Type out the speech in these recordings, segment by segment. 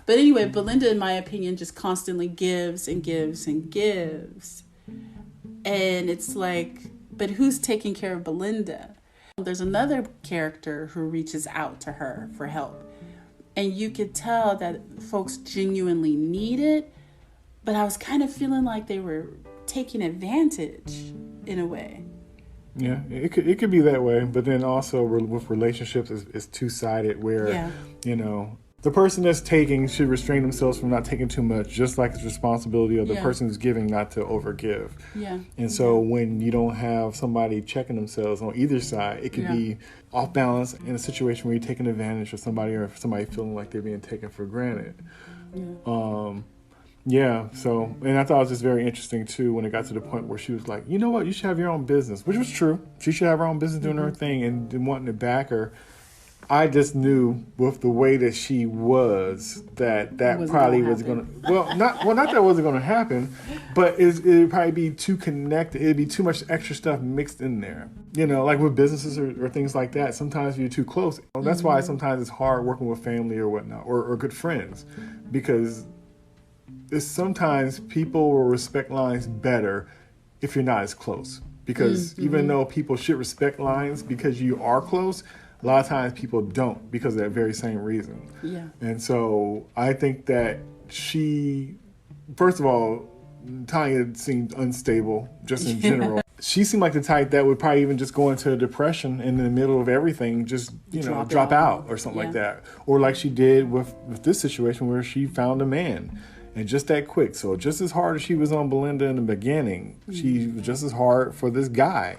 But anyway, Belinda, in my opinion, just constantly gives and gives and gives. And it's like, but who's taking care of Belinda? There's another character who reaches out to her for help. And you could tell that folks genuinely need it. But I was kind of feeling like they were taking advantage in a way. Yeah, it could be that way. But then also with relationships, it's two-sided where, the person that's taking should restrain themselves from not taking too much, just like it's responsibility of the person who's giving not to overgive. Yeah. And so when you don't have somebody checking themselves on either side, it could be off balance in a situation where you're taking advantage of somebody or somebody feeling like they're being taken for granted. So, and I thought it was just very interesting too when it got to the point where she was like, you know what, you should have your own business, which was true. She should have her own business doing her thing, and wanting to back her. I just knew with the way that she was that probably was going to, not that it wasn't going to happen, but it'd probably be too connected. It'd be too much extra stuff mixed in there. Like with businesses or things like that, sometimes you're too close. That's why sometimes it's hard working with family or whatnot, or good friends, because it's sometimes people will respect lines better if you're not as close. Because even though people should respect lines because you are close, a lot of times people don't because of that very same reason. Yeah. And so I think that first of all, Tanya seemed unstable just in general. She seemed like the type that would probably even just go into a depression in the middle of everything, just, drop out or something like that. Or like she did with this situation where she found a man. And just that quick. So just as hard as she was on Belinda in the beginning, she was just as hard for this guy,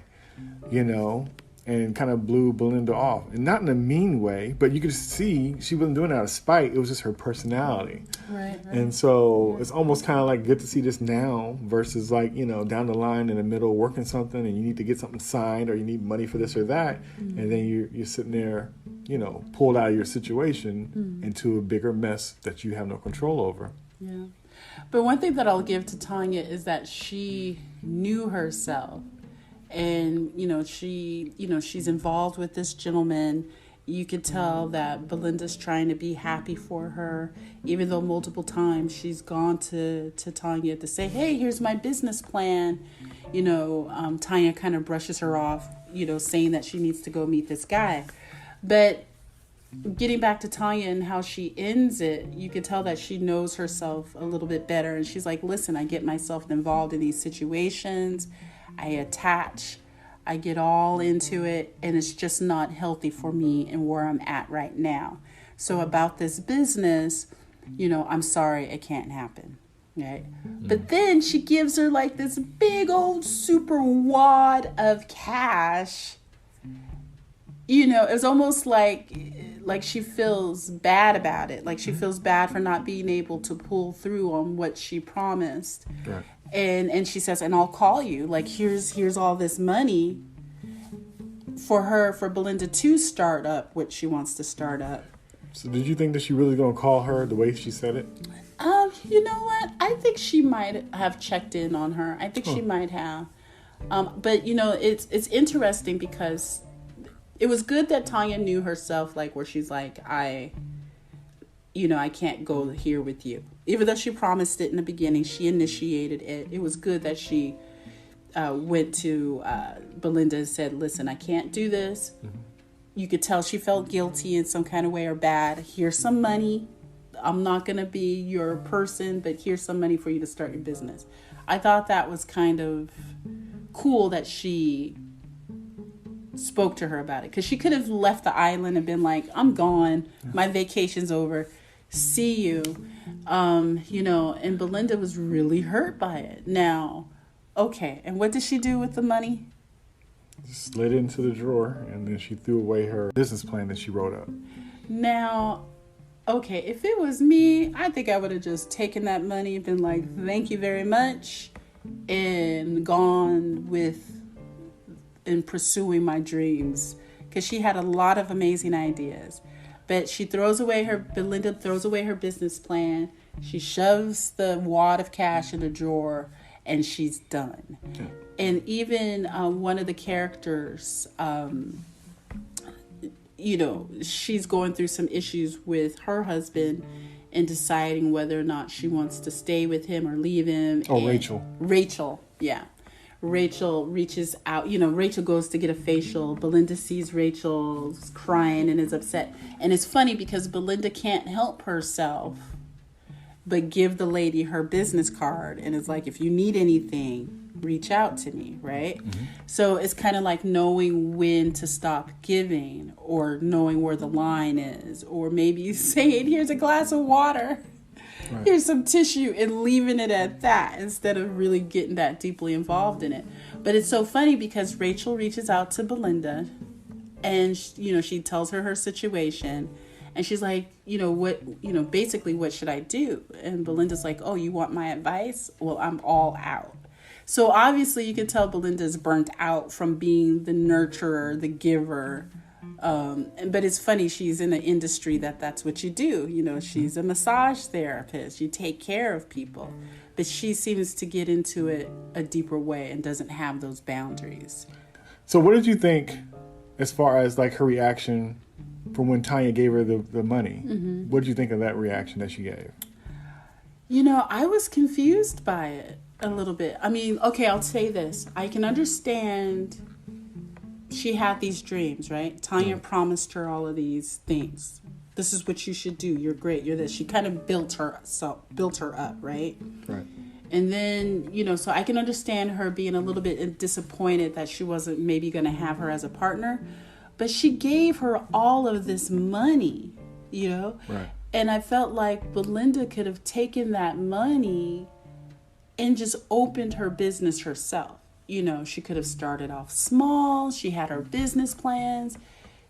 and kind of blew Belinda off. And not in a mean way, but you could see she wasn't doing it out of spite. It was just her personality. Right. And so it's almost kind of like good to see this now versus like, down the line in the middle working something and you need to get something signed or you need money for this or that. And then you're sitting there, pulled out of your situation into a bigger mess that you have no control over. Yeah. But one thing that I'll give to Tanya is that she knew herself. And, she's involved with this gentleman. You could tell that Belinda's trying to be happy for her, even though multiple times she's gone to Tanya to say, hey, here's my business plan. Tanya kind of brushes her off, saying that she needs to go meet this guy. But getting back to Tanya and how she ends it, you could tell that she knows herself a little bit better. And she's like, listen, I get myself involved in these situations. I attach, I get all into it, and it's just not healthy for me and where I'm at right now. So about this business, I'm sorry, it can't happen. Right? But then she gives her like this big old super wad of cash. It was almost like she feels bad about it. Like she feels bad for not being able to pull through on what she promised. Right. And she says, and I'll call you. Like, here's all this money for Belinda to start up what she wants to start up. So did you think that she really going to call her the way she said it? You know what? I think she might have checked in on her. I think she might have. But, it's interesting because it was good that Tanya knew herself, like, where she's like, I can't go here with you. Even though she promised it in the beginning, she initiated it. It was good that she went to Belinda and said, listen, I can't do this. Mm-hmm. You could tell she felt guilty in some kind of way or bad. Here's some money. I'm not going to be your person, but here's some money for you to start your business. I thought that was kind of cool that she spoke to her about it, because she could have left the island and been like, I'm gone. My vacation's over. See you. And Belinda was really hurt by it. Now, okay. And what did she do with the money? Slid into the drawer, and then she threw away her business plan that she wrote up. Now, okay, if it was me, I think I would have just taken that money and been like, thank you very much, and gone with and pursuing my dreams, because she had a lot of amazing ideas. But Belinda throws away her business plan. She shoves the wad of cash in the drawer, and she's done. Yeah. And even one of the characters, she's going through some issues with her husband, in deciding whether or not she wants to stay with him or leave him. Oh, and Rachel. Rachel, yeah. Rachel reaches out, Rachel goes to get a facial. Belinda sees Rachel crying and is upset. And it's funny because Belinda can't help herself but give the lady her business card. And it's like, if you need anything, reach out to me, right? Mm-hmm. So it's kind of like knowing when to stop giving, or knowing where the line is, or maybe saying, here's a glass of water. Right. Here's some tissue, and leaving it at that instead of really getting that deeply involved in it. But it's so funny because Rachel reaches out to Belinda, and she tells her situation, and she's like, basically, what should I do? And Belinda's like, oh, you want my advice? Well, I'm all out. So obviously you can tell Belinda's burnt out from being the nurturer, the giver. But it's funny, she's in an industry that's what you do. She's a massage therapist. You take care of people. But she seems to get into it a deeper way and doesn't have those boundaries. So what did you think as far as like her reaction from when Tanya gave her the money? Mm-hmm. What did you think of that reaction that she gave? I was confused by it a little bit. I mean, okay, I'll say this. I can understand she had these dreams, right? Tanya promised her all of these things. This is what you should do. You're great. You're this. She kind of built her up, right? Right. And then, so I can understand her being a little bit disappointed that she wasn't maybe going to have her as a partner. But she gave her all of this money, Right. And I felt like Belinda could have taken that money and just opened her business herself. She could have started off small. She had her business plans.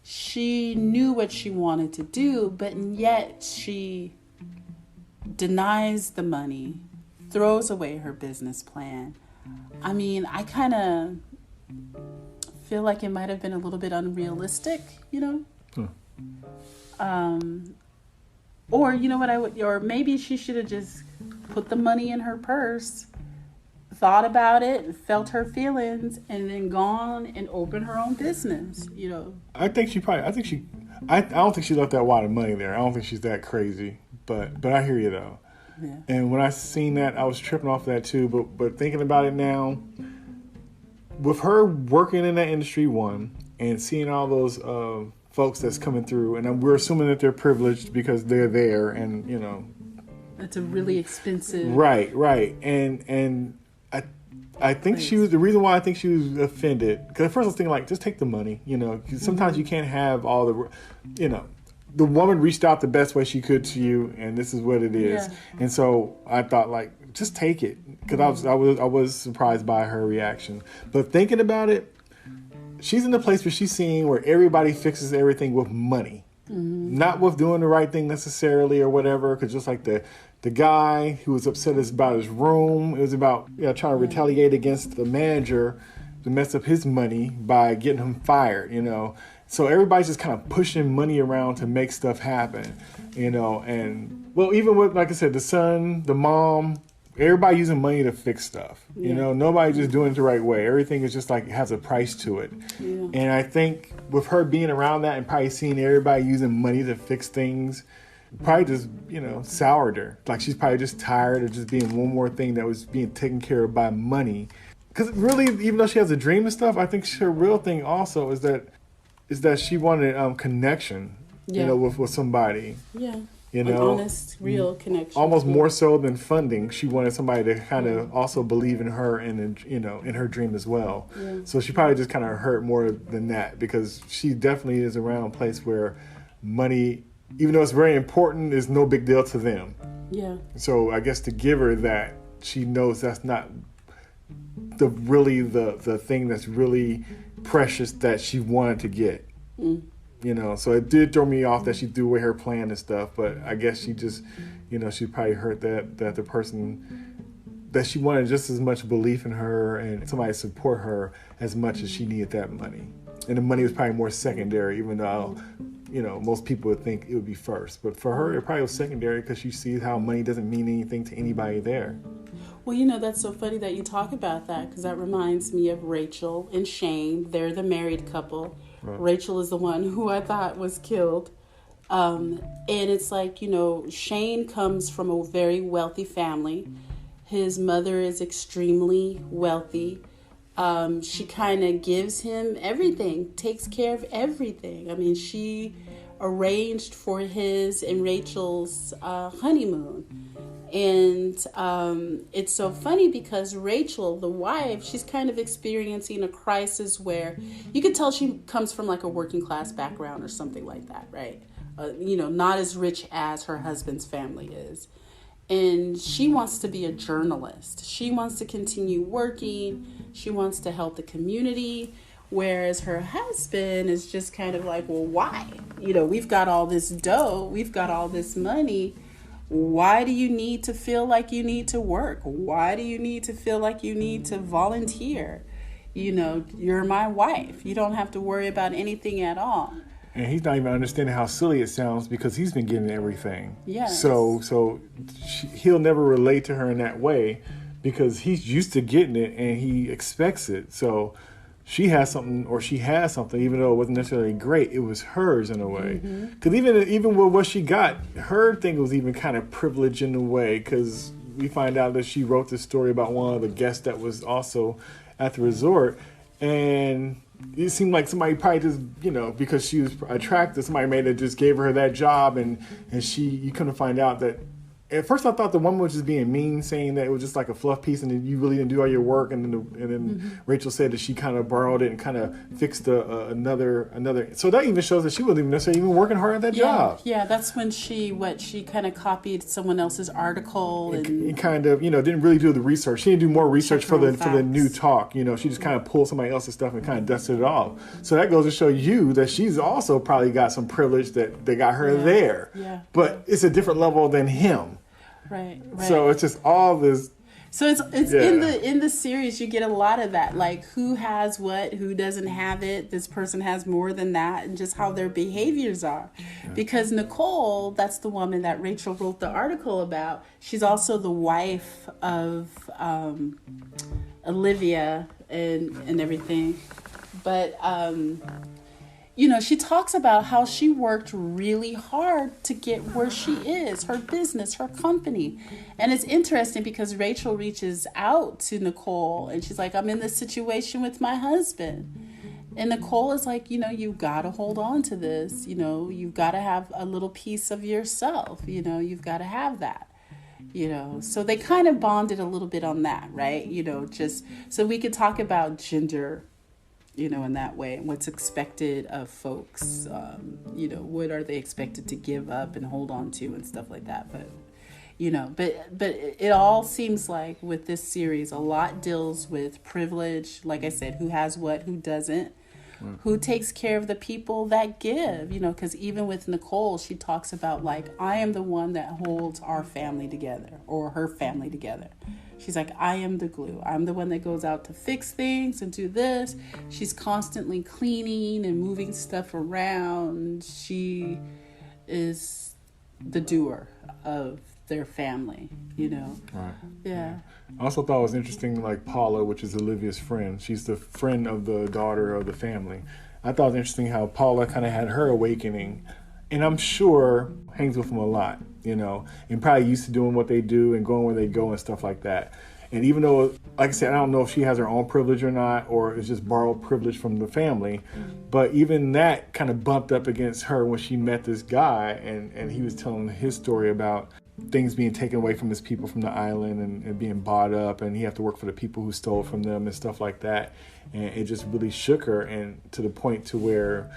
She knew what she wanted to do, but yet she denies the money, throws away her business plan. I mean, I kind of feel like it might have been a little bit unrealistic, Or or maybe she should have just put the money in her purse, thought about it, felt her feelings, and then gone and opened her own business, I don't think she left that wad of money there. I don't think she's that crazy, but I hear you though. Yeah. And when I seen that, I was tripping off that too. But thinking about it now, with her working in that industry, and seeing all those folks that's coming through, and we're assuming that they're privileged because they're there, and it's a really expensive. Right, and I think she was the reason why I think she was offended, because at first I was thinking like, just take the money, 'cause sometimes you can't have all the woman reached out the best way she could to you, and this is what it is. Yeah. And so I thought like, just take it, because I was surprised by her reaction. But thinking about it, she's in a place where she's seeing where everybody fixes everything with money, not with doing the right thing necessarily or whatever. Because just like the guy who was upset about his room, it was about trying to retaliate against the manager to mess up his money by getting him fired. So everybody's just kind of pushing money around to make stuff happen, and well, even with, like I said, the son, the mom, everybody using money to fix stuff. Nobody just doing it the right way. Everything is just like, has a price to it. Yeah. And I think with her being around that and probably seeing everybody using money to fix things, probably just, soured her. Like she's probably just tired of just being one more thing that was being taken care of by money. Because really, even though she has a dream and stuff, I think her real thing also is that she wanted connection, with somebody. Yeah. An honest, real connection. Almost more so than funding. She wanted somebody to kind of also believe in her and in her dream as well. Yeah. So she probably just kind of hurt more than that, because she definitely is around a place where money, even though it's very important, is no big deal to them. Yeah. So I guess to give her that, she knows that's not the thing that's really precious that she wanted to get. So it did throw me off that she threw away her plan and stuff, but I guess she just, she probably heard that the person, that she wanted just as much belief in her and somebody to support her as much as she needed that money. And the money was probably more secondary, even though, most people would think it would be first. But for her, it probably was secondary because she sees how money doesn't mean anything to anybody there. Well, that's so funny that you talk about that, because that reminds me of Rachel and Shane. They're the married couple. Right. Rachel is the one who I thought was killed. And it's like, you know, Shane comes from a very wealthy family. His mother is extremely wealthy. She kind of gives him everything, takes care of everything. I mean, she arranged for his and Rachel's honeymoon. And it's so funny because Rachel, the wife, she's kind of experiencing a crisis where you could tell she comes from like a working class background or something like that, right? You know, not as rich as her husband's family is. And she wants to be a journalist. She wants to continue working. She wants to help the community. Whereas her husband is just kind of like, well, why? You know, we've got all this dough. We've got all this money. Why do you need to feel like you need to work? Why do you need to feel like you need to volunteer? You know, you're my wife. You don't have to worry about anything at all. And he's not even understanding how silly it sounds because he's been getting everything. Yes. So he'll never relate to her in that way because he's used to getting it and he expects it. So she has something, or she has something, even though it wasn't necessarily great, it was hers in a way. Because even with what she got, her thing was even kind of privileged in a way, because we find out that she wrote this story about one of the guests that was also at the resort, and it seemed like somebody probably just, you know, because she was attractive, somebody made it, just gave her that job, and you couldn't find out that. At first, I thought the woman was just being mean, saying that it was just like a fluff piece, and then you really didn't do all your work. And then Rachel said that she kind of borrowed it and kind of fixed another. So that even shows that she wasn't even necessarily even working hard at that job. Yeah, that's when she kind of copied someone else's article and kind of, you know, didn't really do the research. She didn't do more research for the new talk. You know, she just kind of pulled somebody else's stuff and kind of dusted it off. So that goes to show you that she's also probably got some privilege that got her there. Yeah. But it's a different level than him. Right. So it's just all this. So it's in the series you get a lot of that, like who has what, who doesn't have it. This person has more than that, and just how their behaviors are. Yeah. Because Nicole, that's the woman that Rachel wrote the article about. She's also the wife of Olivia and everything, but. You know, she talks about how she worked really hard to get where she is, her business, her company. And it's interesting because Rachel reaches out to Nicole and she's like, I'm in this situation with my husband. And Nicole is like, you know, you've got to hold on to this. You know, you've got to have a little piece of yourself. You know, you've got to have that. You know, so they kind of bonded a little bit on that, right? You know, just so we could talk about gender, you know, in that way, and what's expected of folks, you know, what are they expected to give up and hold on to and stuff like that. But, you know, but it all seems like with this series, a lot deals with privilege, like I said, who has what, who doesn't, who takes care of the people that give, you know, because even with Nicole, she talks about like, I am the one that holds our family together or her family together. She's like, I am the glue. I'm the one that goes out to fix things and do this. She's constantly cleaning and moving stuff around. She is the doer of their family, you know. Right. Yeah. I also thought it was interesting, like Paula, which is Olivia's friend. She's the friend of the daughter of the family. I thought it was interesting how Paula kind of had her awakening, and I'm sure hangs with them a lot, you know, and probably used to doing what they do and going where they go and stuff like that. And even though, like I said, I don't know if she has her own privilege or not, or it's just borrowed privilege from the family, but even that kind of bumped up against her when she met this guy, and he was telling his story about things being taken away from his people from the island and being bought up, and he had to work for the people who stole from them and stuff like that. And it just really shook her, and to the point to where,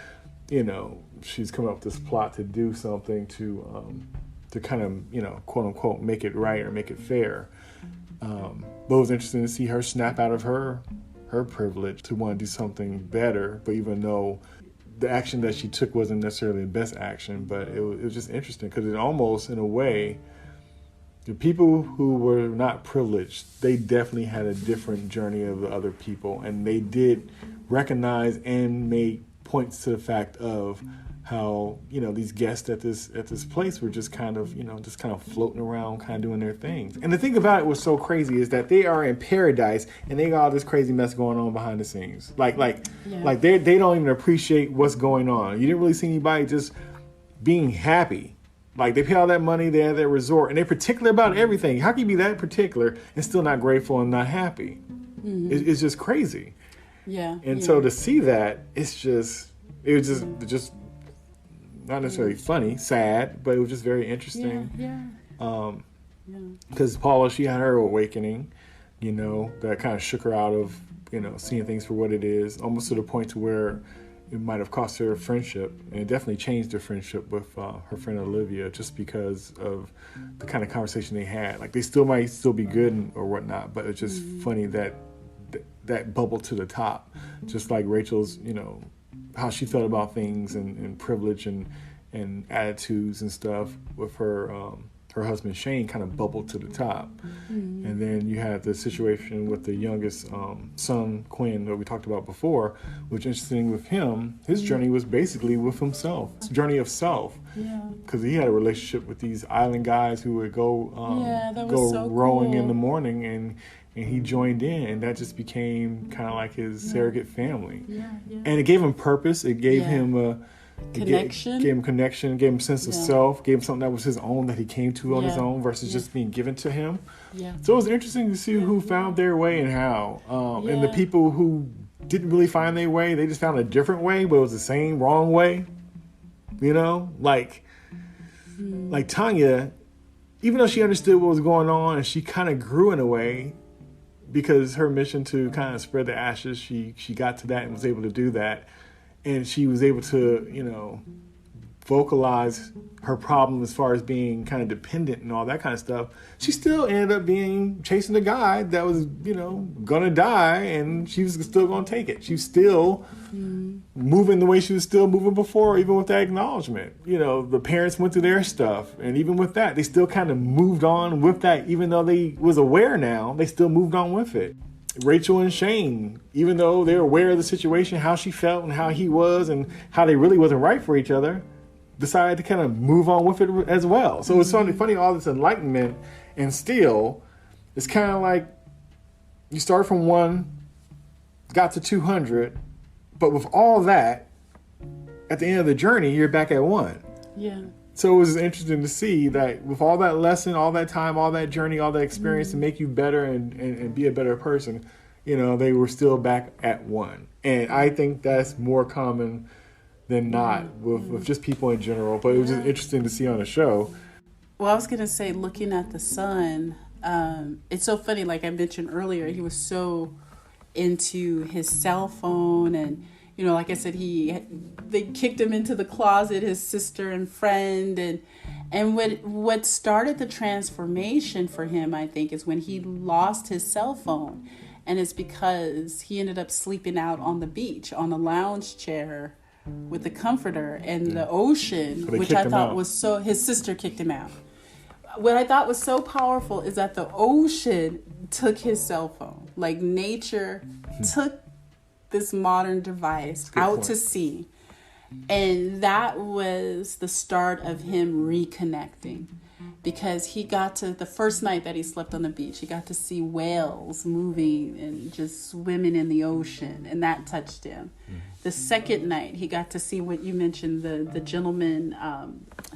you know, she's come up with this plot to do something to kind of, you know, quote unquote, make it right or make it fair. But it was interesting to see her snap out of her privilege to want to do something better. But even though the action that she took wasn't necessarily the best action, but it was just interesting because it almost, in a way, the people who were not privileged, they definitely had a different journey of the other people, and they did recognize and make points to the fact of how, you know, these guests at this place were just kind of, you know, just kind of floating around, kind of doing their things. And the thing about it was so crazy is that they are in paradise and they got all this crazy mess going on behind the scenes. Like they don't even appreciate what's going on. You didn't really see anybody just being happy. Like, they pay all that money, they're at their resort, and they're particular about everything. How can you be that particular and still not grateful and not happy? It's just crazy. Yeah. And so to see that, it was just not necessarily funny, sad, but it was just very interesting. Because Paula, she had her awakening, that kind of shook her out of, seeing things for what it is, almost to the point to where it might have cost her a friendship, and it definitely changed her friendship with her friend Olivia, just because of the kind of conversation they had. Like, they might still be good or whatnot, but it's just funny that bubbled to the top, just like Rachel's, how she felt about things and privilege and attitudes and stuff with her husband Shane kind of bubbled to the top. And then you had the situation with the youngest son, Quinn, that we talked about before, which interesting with him, his journey was basically with himself. It's a journey of self. Because he had a relationship with these island guys who would go so rowing in the morning, and he joined in, and that just became kind of like his surrogate family. And it gave him purpose. It gave him a connection. Gave him connection, gave him a sense of self, gave him something that was his own, that he came to on his own versus just being given to him. So it was interesting to see who found their way and how. And the people who didn't really find their way, they just found a different way, but it was the same wrong way. Like Tanya, even though she understood what was going on and she kind of grew in a way, because her mission to kind of spread the ashes, she got to that and was able to do that. And she was able to, vocalize her problem as far as being kind of dependent and all that kind of stuff. She still ended up chasing a guy that was, gonna die, and she was still gonna take it. She was still moving the way she was still moving before, even with that acknowledgement. The parents went through their stuff, and even with that, they still kind of moved on with that. Even though they was aware now, they still moved on with it. Rachel and Shane, even though they're aware of the situation, how she felt and how he was and how they really wasn't right for each other, decided to kind of move on with it as well. So it's funny, all this enlightenment, and still, it's kind of like you start from 1, got to 200, but with all that, at the end of the journey, you're back at 1. So it was interesting to see that with all that lesson, all that time, all that journey, all that experience to make you better and be a better person, they were still back at 1. And I think that's more common than not with just people in general. But it was just interesting to see on the show. Well, I was going to say, looking at the son, it's so funny. Like I mentioned earlier, he was so into his cell phone, and like I said, they kicked him into the closet, his sister and friend, and what started the transformation for him, I think, is when he lost his cell phone, and it's because he ended up sleeping out on the beach on a lounge chair with the comforter and the ocean, which I thought was so. His sister kicked him out. What I thought was so powerful is that the ocean took his cell phone, like nature took this modern device out to sea, and that was the start of him reconnecting, because he got to, the first night that he slept on the beach, he got to see whales moving and just swimming in the ocean, and that touched him. The second night, he got to see what you mentioned, the gentlemen,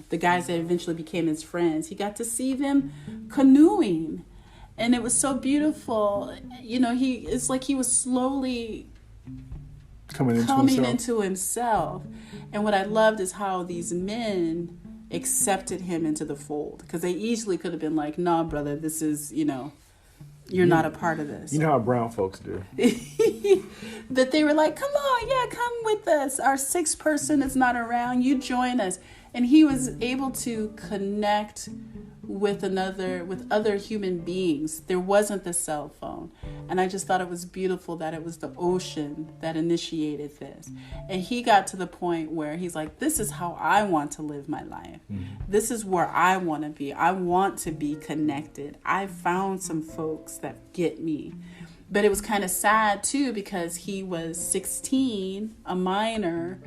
the guys that eventually became his friends. He got to see them canoeing, and it was so beautiful. It's like he was slowly coming into himself. And what I loved is how these men accepted him into the fold, because they easily could have been like, nah, brother, this is, you're not a part of this. You know how brown folks do. But they were like, come on, come with us. Our 6th person is not around. You join us. And he was able to connect with other human beings. There wasn't the cell phone. And I just thought it was beautiful that it was the ocean that initiated this. And he got to the point where he's like, this is how I want to live my life. This is where I want to be. I want to be connected. I found some folks that get me. But it was kind of sad too, because he was 16, a minor,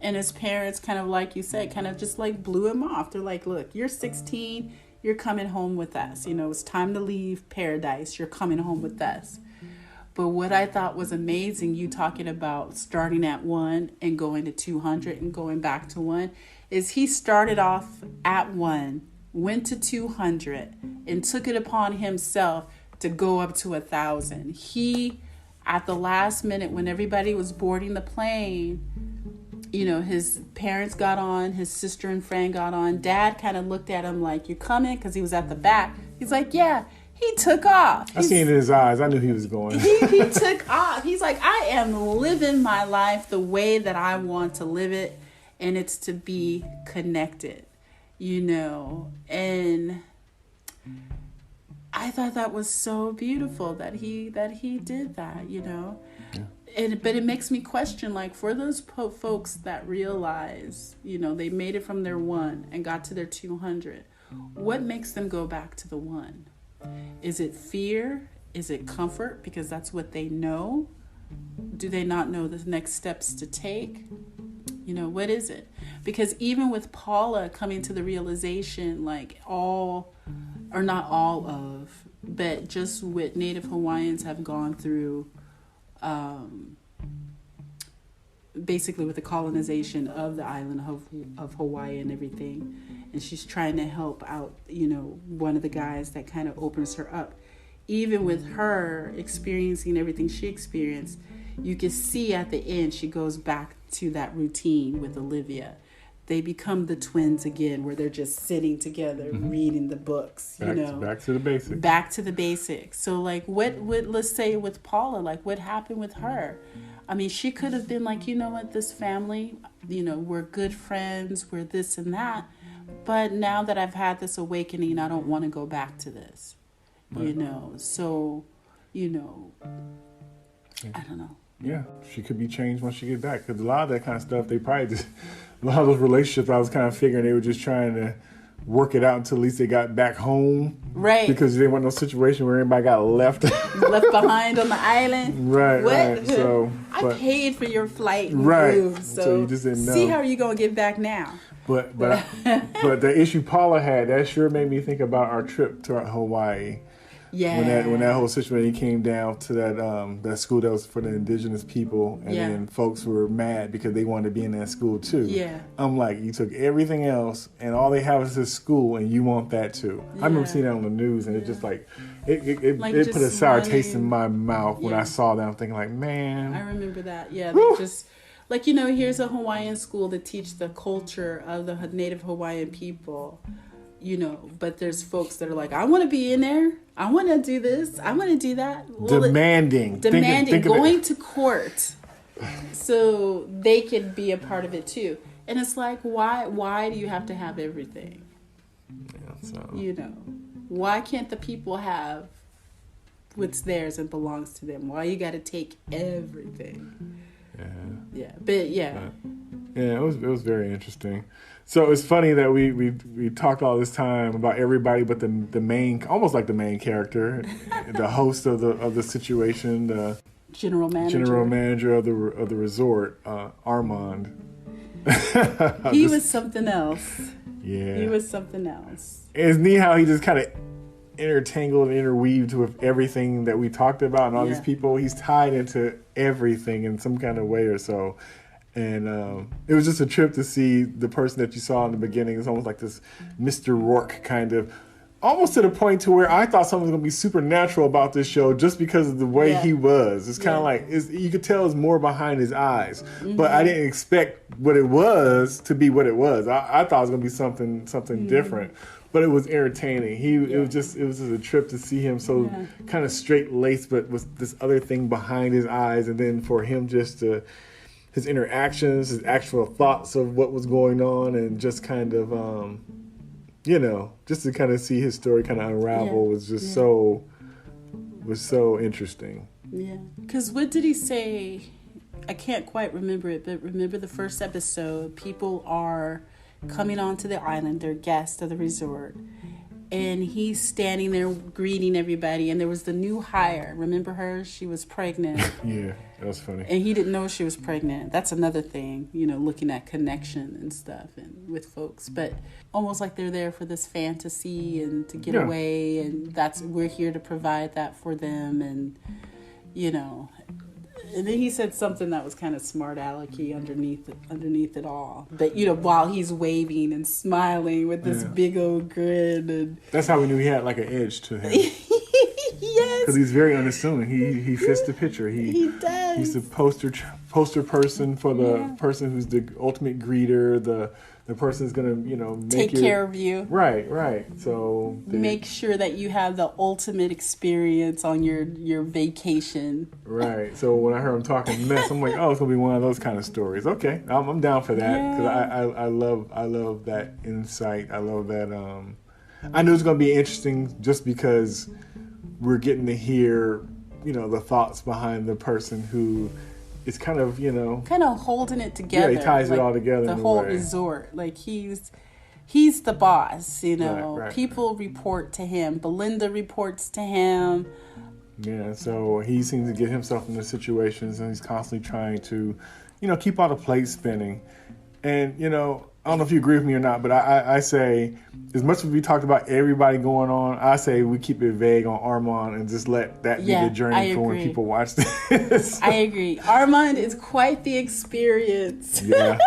and his parents kind of, like you said, kind of just like blew him off. They're like, look, you're 16, you're coming home with us. It's time to leave paradise. You're coming home with us. But what I thought was amazing, you talking about starting at 1 and going to 200 and going back to 1, is he started off at 1, went to 200, and took it upon himself to go up to 1,000. He, at the last minute when everybody was boarding the plane, you know, his parents got on, his sister and friend got on. Dad kind of looked at him like, "You coming?" Because he was at the back. He's like, "Yeah." He took off. I seen it in his eyes. I knew he was going. He took off. He's like, "I am living my life the way that I want to live it, and it's to be connected," you know. And I thought that was so beautiful that he did that, you know. Yeah. But it makes me question, like, for those folks that realize, you know, they made it from their 1 and got to their 200, what makes them go back to the 1? Is it fear? Is it comfort? Because that's what they know. Do they not know the next steps to take? You know, what is it? Because even with Paula coming to the realization, like all, or not all of, but just what Native Hawaiians have gone through, basically with the colonization of the island of Hawaii and everything. And she's trying to help out, you know, one of the guys that kind of opens her up. Even with her experiencing everything she experienced, you can see at the end she goes back to that routine with Olivia. They become the twins again, where they're just sitting together, reading the books, you know. Back to the basics. Back to the basics. So, like, what let's say with Paula, like, what happened with her? I mean, she could have been like, you know what, this family, you know, we're good friends, we're this and that. But now that I've had this awakening, I don't want to go back to this, you know. So, you know, I don't know. Yeah, she could be changed once she get back. Because a lot of that kind of stuff, they probably just, a lot of those relationships, I was kind of figuring they were just trying to work it out until at least they got back home. Right. Because they want no situation where everybody got left behind on the island. Right. What? Right. So I paid for your flight and right. move, so you just didn't know. See how you gonna get back now. But the issue Paula had, that sure made me think about our trip to Hawaii. Yeah. When that whole situation came down to that school that was for the indigenous people, and then folks were mad because they wanted to be in that school too. Yeah. I'm like, you took everything else, and all they have is this school, and you want that too. Yeah. I remember seeing that on the news, and it just like it put a sour taste in my mouth when I saw that. I'm thinking like, man. I remember that. Yeah. They just like, you know, here's a Hawaiian school to teach the culture of the Native Hawaiian people. You know, but there's folks that are like, I want to be in there. I want to do this. I want to do that. Well, demanding, going to court so they could be a part of it too. And it's like, why do you have to have everything? Yeah, so. You know, why can't the people have what's theirs and belongs to them? Why you got to take everything? Yeah, but yeah, it was very interesting. So it's funny that we talked all this time about everybody but the main, almost like the main character, the host of the situation, the general manager of the resort, Armand. He was something else. Yeah, he was something else. It's neat how he just kind of intertangled and interweaved with everything that we talked about and all these people. He's tied into everything in some kind of way or so. And it was just a trip to see the person that you saw in the beginning. It's almost like this Mr. Rourke kind of, almost to the point to where I thought something was going to be supernatural about this show just because of the way he was. It's kind of like, you could tell it's more behind his eyes. Mm-hmm. But I didn't expect what it was to be what it was. I thought it was going to be something different. But it was entertaining. It was just a trip to see him so kind of straight-laced, but with this other thing behind his eyes. And then for him just to... his interactions, his actual thoughts of what was going on, and just kind of, just to kind of see his story kind of unravel was just so interesting. Yeah, because what did he say? I can't quite remember it, but remember the first episode, people are coming onto the island, they're guests of the resort, and he's standing there greeting everybody, and there was the new hire. Remember her? She was pregnant. Yeah, that was funny. And he didn't know she was pregnant. That's another thing, looking at connection and stuff and with folks. But almost like they're there for this fantasy and to get away, and we're here to provide that for them. And, you know. And then he said something that was kind of smart alecky underneath it all. But while he's waving and smiling with this big old grin, and that's how we knew he had like an edge to him. Yes, because he's very unassuming. He fits the picture. He does. He's the poster person for the person who's the ultimate greeter. The person who's gonna take care of you. Right. So make sure that you have the ultimate experience on your vacation. Right. So when I heard him talking mess, I'm like, oh, it's gonna be one of those kind of stories. Okay, I'm down for that because I love that insight. I love that. I knew it was gonna be interesting just because we're getting to hear the thoughts behind the person who is kind of holding it together. Yeah, he ties it all together. The whole resort, like he's the boss. Right. People report to him. Belinda reports to him. Yeah, so he seems to get himself into situations, and he's constantly trying to, keep all the plates spinning. And I don't know if you agree with me or not, but I say, as much as we talked about everybody going on, I say we keep it vague on Armand and just let that be the journey for when people watch this. I agree. Armand is quite the experience. Yeah.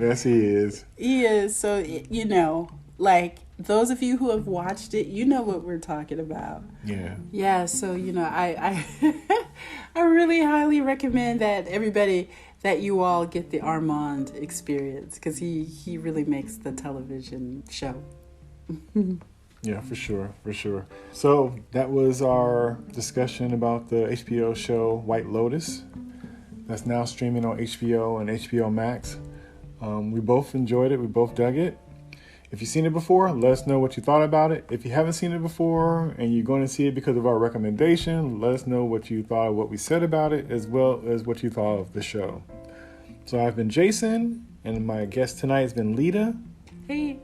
Yes, he is. He is. So, like those of you who have watched it, you know what we're talking about. Yeah. Yeah. So, I I really highly recommend that everybody, that you all get the Armand experience, because he really makes the television show. Yeah, for sure. So that was our discussion about the HBO show White Lotus. That's now streaming on HBO and HBO Max. We both enjoyed it. We both dug it. If you've seen it before, let us know what you thought about it. If you haven't seen it before and you're going to see it because of our recommendation, let us know what you thought of what we said about it, as well as what you thought of the show. So I've been Jason, and my guest tonight has been Leda. Hey.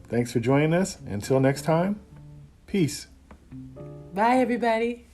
Thanks for joining us. Until next time, peace. Bye, everybody.